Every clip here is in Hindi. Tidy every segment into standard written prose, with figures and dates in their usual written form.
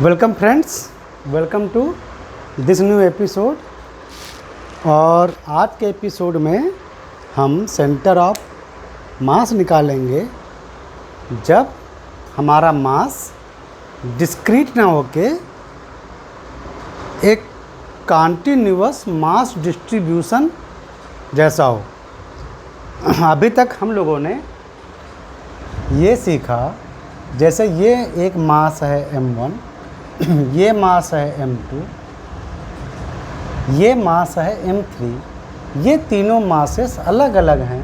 Welcome friends, welcome to this new episode. और आज के एपिसोड में हम सेंटर ऑफ मास निकालेंगे जब हमारा मास डिस्क्रीट ना होके एक कॉन्टिन्यूअस मास डिस्ट्रीब्यूशन जैसा हो। अभी तक हम लोगों ने ये सीखा, जैसे ये एक मास है m1, ये मास है m2, ये मास है m3। ये तीनों मासेस अलग अलग हैं,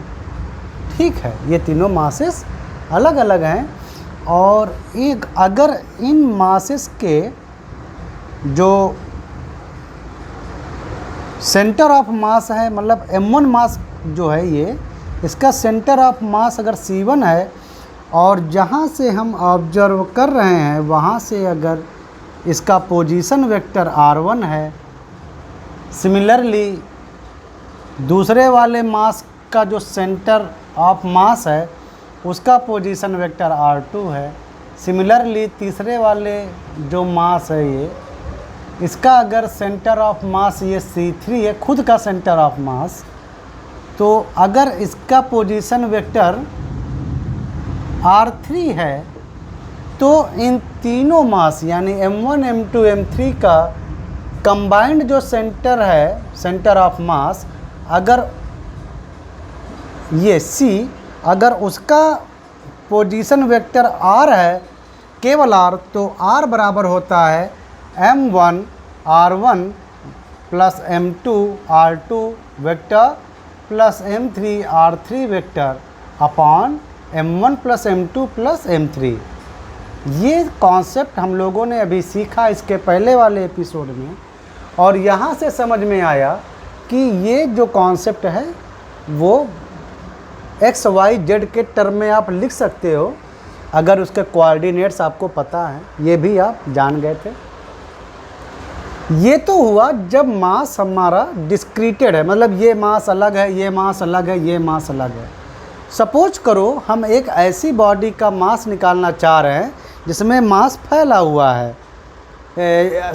ठीक है, ये तीनों मासेस अलग अलग हैं। और एक अगर इन मासेस के जो सेंटर ऑफ मास है, मतलब m1 मास जो है, ये इसका सेंटर ऑफ मास अगर c1 है और जहाँ से हम ऑब्जर्व कर रहे हैं वहाँ से अगर इसका पोजीशन वेक्टर r1 है, सिमिलरली दूसरे वाले मास का जो सेंटर ऑफ मास है उसका पोजीशन वेक्टर r2 है। सिमिलरली तीसरे वाले जो मास है ये, इसका अगर सेंटर ऑफ मास ये c3 है, खुद का सेंटर ऑफ मास, तो अगर इसका पोजीशन वेक्टर r3 है तो इन तीनों मास यानी m1, m2, m3 का कंबाइंड जो सेंटर है, सेंटर ऑफ मास, अगर ये c, अगर उसका पोजीशन वेक्टर r है, केवल r, तो r बराबर होता है m1 r1 plus m2 r2 vector plus m3 r3 vector upon m1 plus m2 plus m3। ये कॉन्सेप्ट हम लोगों ने अभी सीखा इसके पहले वाले एपिसोड में, और यहाँ से समझ में आया कि ये जो कॉन्सेप्ट है वो एक्स वाई जेड के टर्म में आप लिख सकते हो अगर उसके कोऑर्डिनेट्स आपको पता है। ये भी आप जान गए थे। ये तो हुआ जब मास हमारा डिस्क्रीटेड है, मतलब ये मास अलग है, ये मास अलग है, ये मास अलग है। सपोज करो हम एक ऐसी बॉडी का मास निकालना चाह रहे हैं जिसमें मास फैला हुआ है,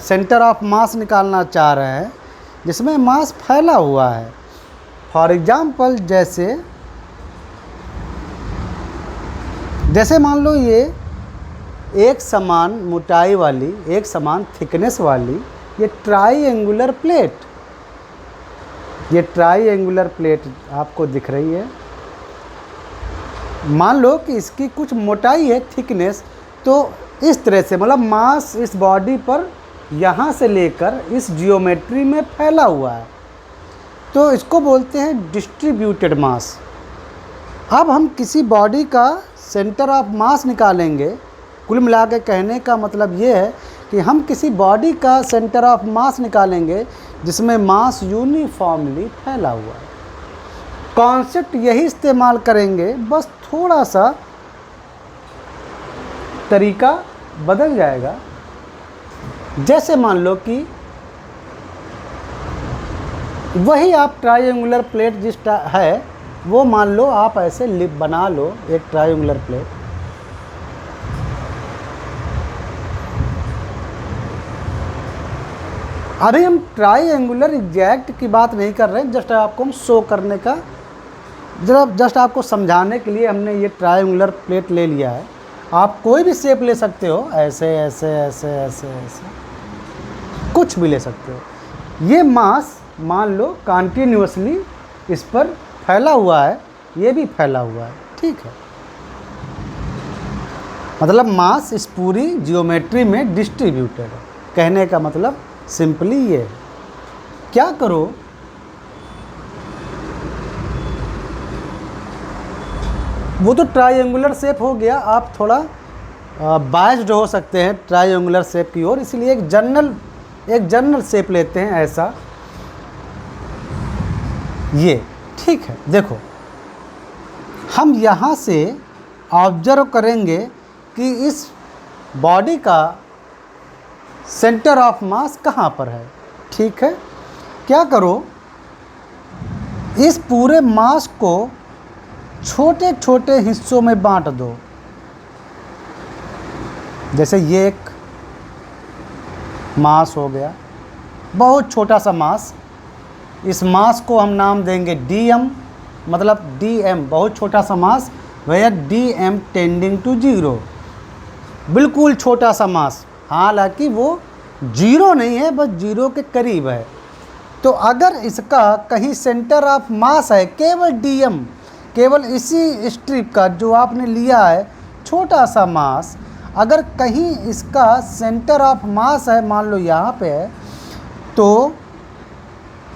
सेंटर ऑफ मास निकालना चाह रहे हैं जिसमें मास फैला हुआ है। फॉर एग्जांपल जैसे मान लो ये एक समान मोटाई वाली, एक समान थिकनेस वाली ये ट्राईएंगुलर प्लेट, ये ट्राईएंगुलर प्लेट आपको दिख रही है। मान लो कि इसकी कुछ मोटाई है, थिकनेस, तो इस तरह से, मतलब मास इस बॉडी पर यहाँ से लेकर इस जियोमेट्री में फैला हुआ है, तो इसको बोलते हैं डिस्ट्रीब्यूटेड मास। अब हम किसी बॉडी का सेंटर ऑफ मास निकालेंगे। कुल मिला के कहने का मतलब ये है कि हम किसी बॉडी का सेंटर ऑफ मास निकालेंगे जिसमें मास यूनिफॉर्मली फैला हुआ है। कॉन्सेप्ट यही इस्तेमाल करेंगे, बस थोड़ा सा तरीका बदल जाएगा। जैसे मान लो कि वही आप ट्राईएंगुलर प्लेट जिस है वो मान लो आप ऐसे लिप बना लो एक ट्राईएंगुलर प्लेट। अभी हम ट्राईएंगुलर एग्जैक्ट की बात नहीं कर रहे हैं, जस्ट आपको हम शो करने का, जस्ट आपको समझाने के लिए हमने ये ट्राईएंगुलर प्लेट ले लिया है। आप कोई भी शेप ले सकते हो, ऐसे ऐसे ऐसे ऐसे ऐसे, कुछ भी ले सकते हो। ये मास मान लो कॉन्टिन्यूसली इस पर फैला हुआ है, ये भी फैला हुआ है, ठीक है। मतलब मास इस पूरी जियोमेट्री में डिस्ट्रीब्यूटेड है। कहने का मतलब सिंपली ये है। क्या करो, वो तो ट्राईएंगुलर शेप हो गया, आप थोड़ा बायस्ड हो सकते हैं ट्राईएंगुलर शेप की ओर, इसलिए एक जनरल शेप लेते हैं ऐसा, ये, ठीक है। देखो हम यहाँ से ऑब्जर्व करेंगे कि इस बॉडी का सेंटर ऑफ मास कहाँ पर है, ठीक है। क्या करो, इस पूरे मास को छोटे छोटे हिस्सों में बांट दो। जैसे ये एक मास हो गया, बहुत छोटा सा मास। इस मास को हम नाम देंगे dm, मतलब dm बहुत छोटा सा मास, वेयर dm टेंडिंग टू 0, बिल्कुल छोटा सा मास, हालांकि वो 0 नहीं है, बस 0 के करीब है। तो अगर इसका कहीं सेंटर ऑफ मास है केवल dm, केवल इसी स्ट्रिप का जो आपने लिया है छोटा सा मास, अगर कहीं इसका सेंटर ऑफ मास है, मान लो यहाँ पे है, तो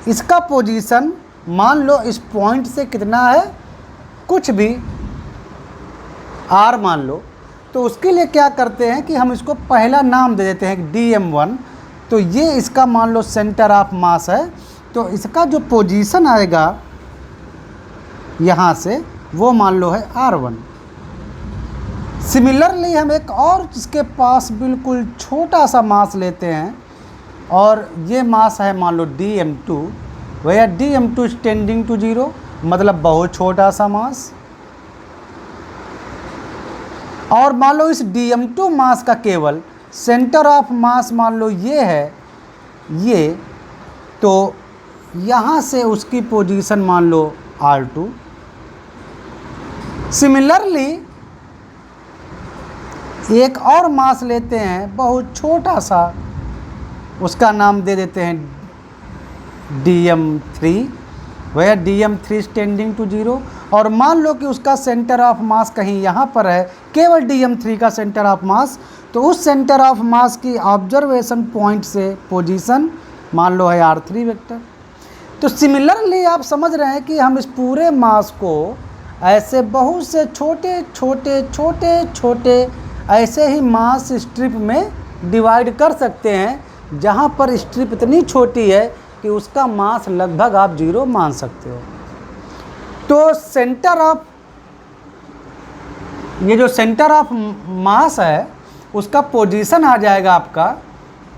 इसका पोजीशन मान लो इस पॉइंट से कितना है, कुछ भी r मान लो, तो उसके लिए क्या करते हैं कि हम इसको पहला नाम दे देते हैं dm1। तो ये इसका मान लो सेंटर ऑफ मास है, तो इसका जो पोजीशन आएगा यहाँ से वो मान लो है r1। सिमिलरली हम एक और जिसके पास बिल्कुल छोटा सा मास लेते हैं, और ये मास है मान लो dm2, वह dm2 इज टेंडिंग टू 0, मतलब बहुत छोटा सा मास। और मान लो इस dm2 मास का केवल सेंटर ऑफ मास मान लो ये है, ये, तो यहाँ से उसकी पोजीशन मान लो r2। सिमिलरली एक और मास लेते हैं बहुत छोटा सा, उसका नाम दे देते हैं dm3, वह dm3 टेंडिंग टू 0, और मान लो कि उसका सेंटर ऑफ मास कहीं यहाँ पर है, केवल dm3 का सेंटर ऑफ मास, तो उस सेंटर ऑफ मास की ऑब्जर्वेशन पॉइंट से पोजीशन मान लो है r3 वेक्टर। तो सिमिलरली आप समझ रहे हैं कि हम इस पूरे मास को ऐसे बहुत से छोटे छोटे छोटे छोटे ऐसे ही मास स्ट्रिप में डिवाइड कर सकते हैं, जहाँ पर स्ट्रिप इतनी छोटी है कि उसका मास लगभग आप 0 मान सकते हो। तो सेंटर ऑफ, ये जो सेंटर ऑफ मास है उसका पोजीशन आ जाएगा आपका,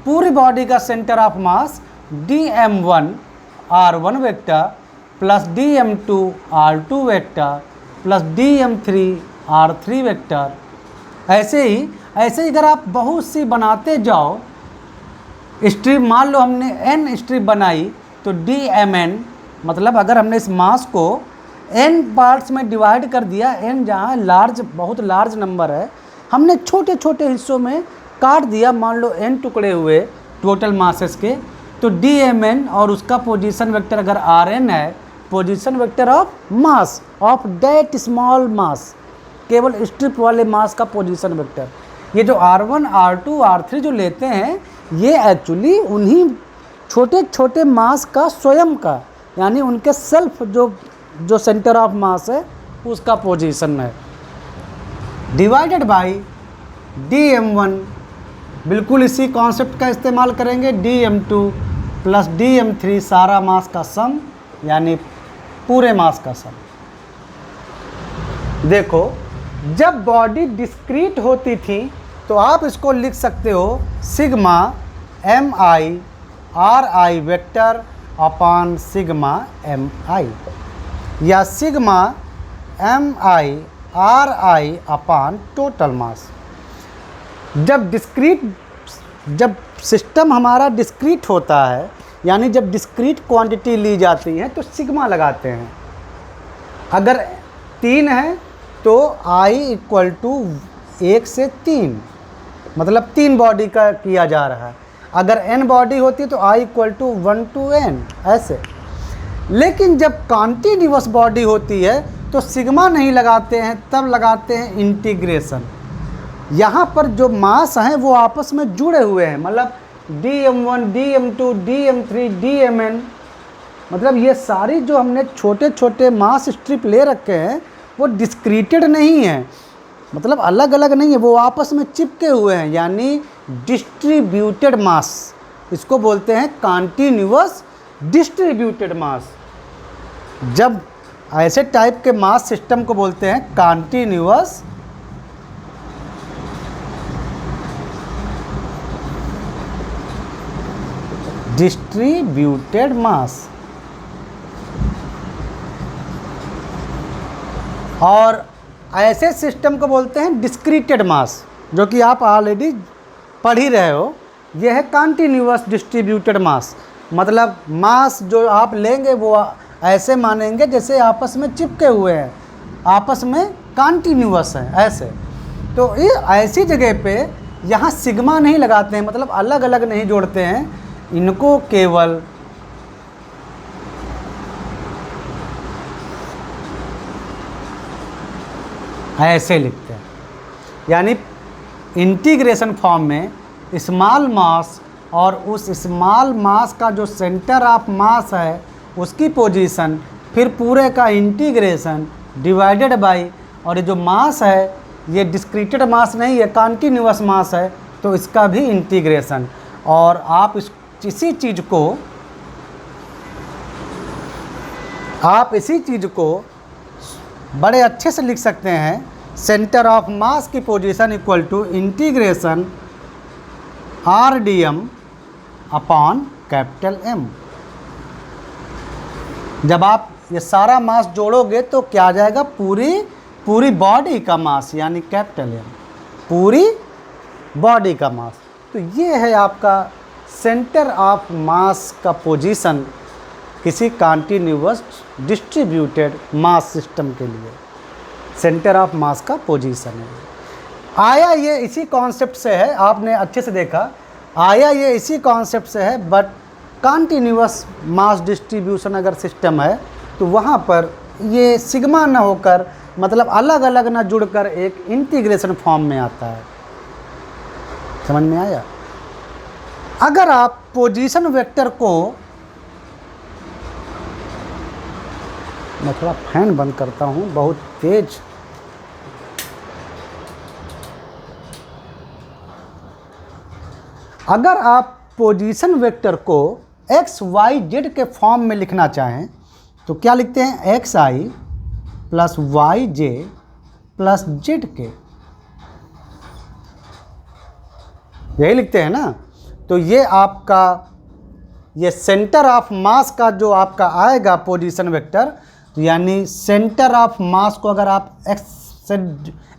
पूरी बॉडी का centre of mass dm1 r1 vector plus dm2 r2 vector plus dm3 r3 vector. ऐसे ही अगर आप बहुत सी बनाते जाओ स्ट्रिप, मान लो हमने n स्ट्रिप बनाई, तो dmn, मतलब अगर हमने इस मास को n पार्ट्स में डिवाइड कर दिया, n जहाँ लार्ज, बहुत लार्ज नंबर है, हमने छोटे छोटे हिस्सों में काट दिया, मान लो n टुकड़े हुए टोटल मासेस के, तो dmn और उसका पोजीशन वेक्टर अगर rn है, position vector of mass of that small mass, केवल स्ट्रिप वाले मास का पोजीशन वेक्टर। ये जो r1 r2 r3 जो लेते हैं, ये एक्चुअली उन्हीं छोटे छोटे मास का स्वयं का, यानी उनके सेल्फ जो सेंटर ऑफ मास है उसका पोजीशन है, डिवाइडेड बाय dm1। बिल्कुल इसी कॉन्सेप्ट का इस्तेमाल करेंगे, dm2 प्लस dm3 सारा मास का सम, यानी पूरे मास का सम। देखो जब बॉडी डिस्क्रीट होती थी तो आप इसको लिख सकते हो sigma mi ri vector upon sigma mi, या sigma mi ri upon total mass. जब सिस्टम हमारा डिस्क्रीट होता है, यानी जब डिस्क्रीट क्वांटिटी ली जाती है तो सिग्मा लगाते हैं। अगर 3 है तो i इक्वल टू 1 से 3, मतलब 3 बॉडी का किया जा रहा है। अगर n बॉडी होती तो i equal to 1 to n, ऐसे। लेकिन जब कॉन्टिन्यूअस बॉडी होती है तो सिग्मा नहीं लगाते हैं, तब लगाते हैं इंटीग्रेशन। यहाँ पर जो मास हैं वो आपस में जुड़े हुए हैं, मतलब dm1 dm2 dm3 dmn, मतलब ये सारी जो हमने छोटे छोटे मास स्ट्रिप ले रखे हैं वो डिस्क्रीटेड नहीं है, मतलब अलग अलग नहीं है, वो आपस में चिपके हुए हैं, यानी डिस्ट्रीब्यूटेड मास। इसको बोलते हैं कॉन्टिन्यूअस डिस्ट्रीब्यूटेड मास। जब ऐसे टाइप के मास सिस्टम को बोलते हैं कॉन्टिन्यूअस डिस्ट्रीब्यूटेड मास। और ऐसे सिस्टम को बोलते हैं डिस्क्रीटेड मास, जो कि आप ऑलरेडी पढ़ ही रहे हो ये है कंटिन्यूअस डिस्ट्रीब्यूटेड मास, मतलब मास जो आप लेंगे वो ऐसे मानेंगे जैसे आपस में चिपके हुए हैं, आपस में कंटिन्यूअस हैं ऐसे। तो ये ऐसी जगह पे यहाँ सिग्मा नहीं लगाते हैं, मतलब अलग अलग नहीं जोड़ते हैं, इनको केवल ऐसे लिखते हैं। यानी इंटीग्रेशन फॉर्म में स्मॉल मास और उस स्मॉल मास का जो सेंटर ऑफ मास है उसकी पोजीशन, फिर पूरे का इंटीग्रेशन डिवाइडेड बाय, और ये जो मास है ये डिस्क्रीटेड मास नहीं है, कंटिन्यूअस मास है, तो इसका भी इंटीग्रेशन। और आप इसी चीज़ को बड़े अच्छे से लिख सकते हैं, सेंटर ऑफ मास की position equal to integration RDM upon capital M। जब आप ये सारा मास जोड़ोगे तो क्या आ जाएगा, पूरी बॉडी का मास यानी कैपिटल M, पूरी बॉडी का मास। तो ये है आपका सेंटर ऑफ मास का पोजीशन किसी कंटिन्यूअस डिस्ट्रीब्यूटेड मास सिस्टम के लिए, सेंटर ऑफ मास का पोजीशन है। आया ये इसी कॉन्सेप्ट से है, आपने अच्छे से देखा, आया ये इसी कॉन्सेप्ट से है, बट कंटिन्यूअस मास डिस्ट्रीब्यूशन अगर सिस्टम है तो वहाँ पर ये सिग्मा ना होकर, मतलब अलग अलग ना जुड़कर एक इंटीग्रेशन फॉर्म में आता है। समझ में आया? अगर आप पोजीशन वेक्टर को, मैं थोड़ा फैन बंद करता हूँ, बहुत तेज, अगर आप पोजीशन वेक्टर को एक्स वाई जेड के फॉर्म में लिखना चाहें तो क्या लिखते हैं, एक्स आई प्लस वाई जे प्लस जेड के, यही लिखते हैं ना। तो ये आपका ये सेंटर ऑफ मास का जो आपका आएगा पोजीशन वेक्टर, तो यानी सेंटर ऑफ मास को अगर आप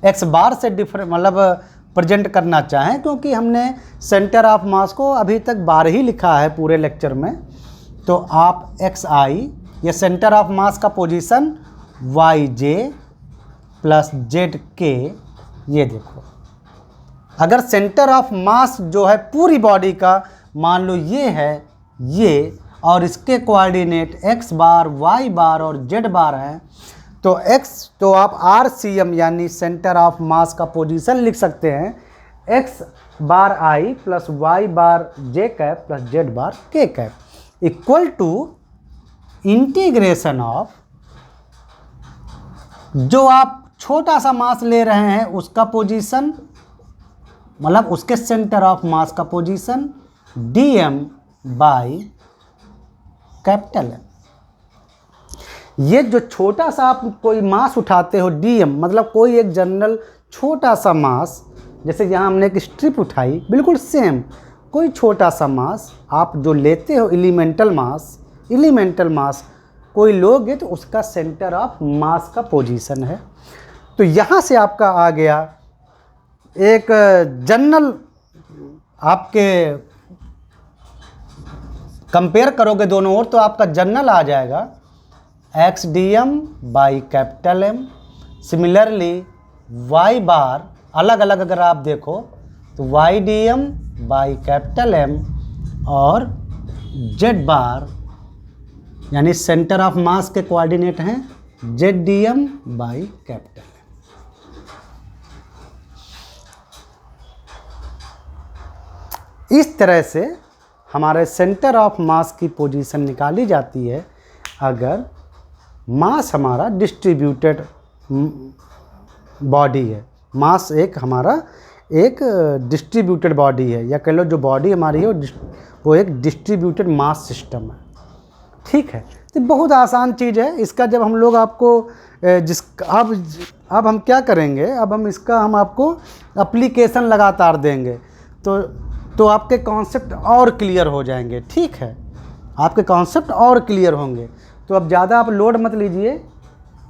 एक्स बार से डिफरेंट मतलब प्रेजेंट करना चाहें, क्योंकि हमने सेंटर ऑफ मास को अभी तक बार ही लिखा है पूरे लेक्चर में, तो आप एक्स आई ये सेंटर ऑफ मास का पोजीशन वाई जे प्लस जेड के, ये देखो अगर सेंटर ऑफ मास जो है पूरी बॉडी का मान लो ये है ये, और इसके कोऑर्डिनेट एक्स बार वाई बार और जेड बार हैं, तो एक्स तो आप RCM यानी सेंटर ऑफ मास का पोजीशन लिख सकते हैं, x bar i plus y bar j cap plus z bar k cap equal to integration of, जो आप छोटा सा मास ले रहे हैं उसका पोजीशन, मतलब उसके सेंटर ऑफ मास का position DM by capital M। ये जो छोटा सा आप कोई मास उठाते हो DM, मतलब कोई एक जनरल छोटा सा मास, जैसे यहाँ हमने एक स्ट्रिप उठाई, बिल्कुल सेम कोई छोटा सा मास आप जो लेते हो एलिमेंटल मास कोई लोगे तो उसका सेंटर ऑफ मास का पोजीशन है। तो यहाँ से आपका आ गया एक जनरल, आपके कंपेयर करोगे दोनों ओर तो आपका जनरल आ जाएगा XDM by capital M। Similarly Y bar अलग अलग अगर आप देखो तो YDM बाई कैपिटल M, और जेड बार यानी सेंटर ऑफ मास के कोऑर्डिनेट हैं ZDM बाई कैपिटल M। इस तरह से हमारे सेंटर ऑफ मास की पोजीशन निकाली जाती है अगर मास हमारा डिस्ट्रीब्यूटेड बॉडी है, मास एक हमारा एक डिस्ट्रीब्यूटेड बॉडी है, या कह लो जो बॉडी हमारी है वो एक डिस्ट्रीब्यूटेड मास सिस्टम है। ठीक है, तो बहुत आसान चीज़ है। इसका जब हम लोग आपको अब हम क्या करेंगे, अब हम आपको एप्लीकेशन लगातार देंगे तो आपके कॉन्सेप्ट और क्लियर हो जाएंगे। ठीक है, आपके कॉन्सेप्ट और क्लियर होंगे। तो अब ज़्यादा आप लोड मत लीजिए,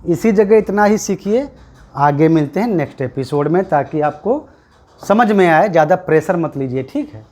इसी जगह इतना ही सीखिए, आगे मिलते हैं नेक्स्ट एपिसोड में, ताकि आपको समझ में आए, ज़्यादा प्रेशर मत लीजिए। ठीक है।